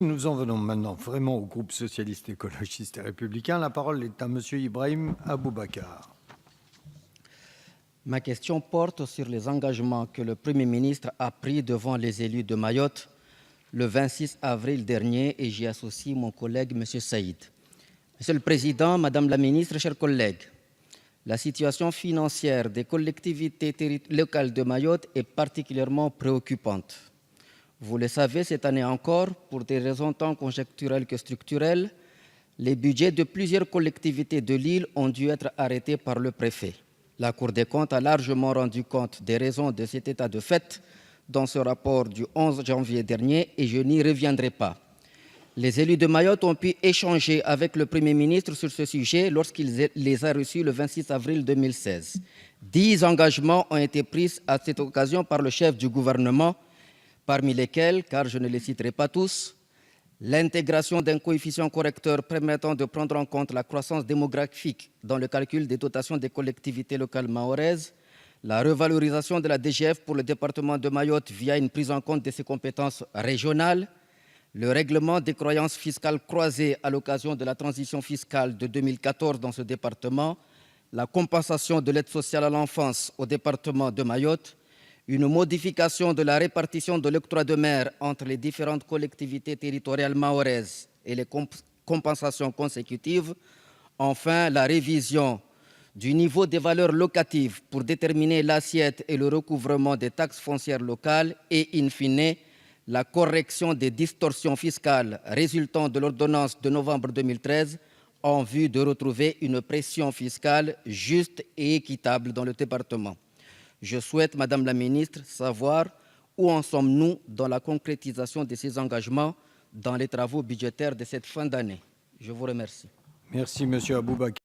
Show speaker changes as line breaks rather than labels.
Nous en venons maintenant vraiment au groupe socialiste, écologiste et républicain. La parole est à Monsieur Ibrahim Aboubacar.
Ma question porte sur les engagements que le Premier ministre a pris devant les élus de Mayotte le 26 avril dernier et j'y associe mon collègue M. Saïd. Monsieur le Président, Madame la Ministre, chers collègues, la situation financière des collectivités locales de Mayotte est particulièrement préoccupante. Vous le savez, cette année encore, pour des raisons tant conjoncturelles que structurelles, les budgets de plusieurs collectivités de l'île ont dû être arrêtés par le préfet. La Cour des comptes a largement rendu compte des raisons de cet état de fait dans ce rapport du 11 janvier dernier et je n'y reviendrai pas. Les élus de Mayotte ont pu échanger avec le Premier ministre sur ce sujet lorsqu'il les a reçus le 26 avril 2016. 10 engagements ont été pris à cette occasion par le chef du gouvernement, parmi lesquels, car je ne les citerai pas tous, l'intégration d'un coefficient correcteur permettant de prendre en compte la croissance démographique dans le calcul des dotations des collectivités locales mahoraises, la revalorisation de la DGF pour le département de Mayotte via une prise en compte de ses compétences régionales, le règlement des croyances fiscales croisées à l'occasion de la transition fiscale de 2014 dans ce département, la compensation de l'aide sociale à l'enfance au département de Mayotte, une modification de la répartition de l'octroi de mer entre les différentes collectivités territoriales mahoraises et les compensations consécutives, enfin la révision du niveau des valeurs locatives pour déterminer l'assiette et le recouvrement des taxes foncières locales et, in fine, la correction des distorsions fiscales résultant de l'ordonnance de novembre 2013 en vue de retrouver une pression fiscale juste et équitable dans le département. Je souhaite, Madame la Ministre, savoir où en sommes-nous dans la concrétisation de ces engagements dans les travaux budgétaires de cette fin d'année. Je vous remercie.
Merci, Monsieur Aboubacar.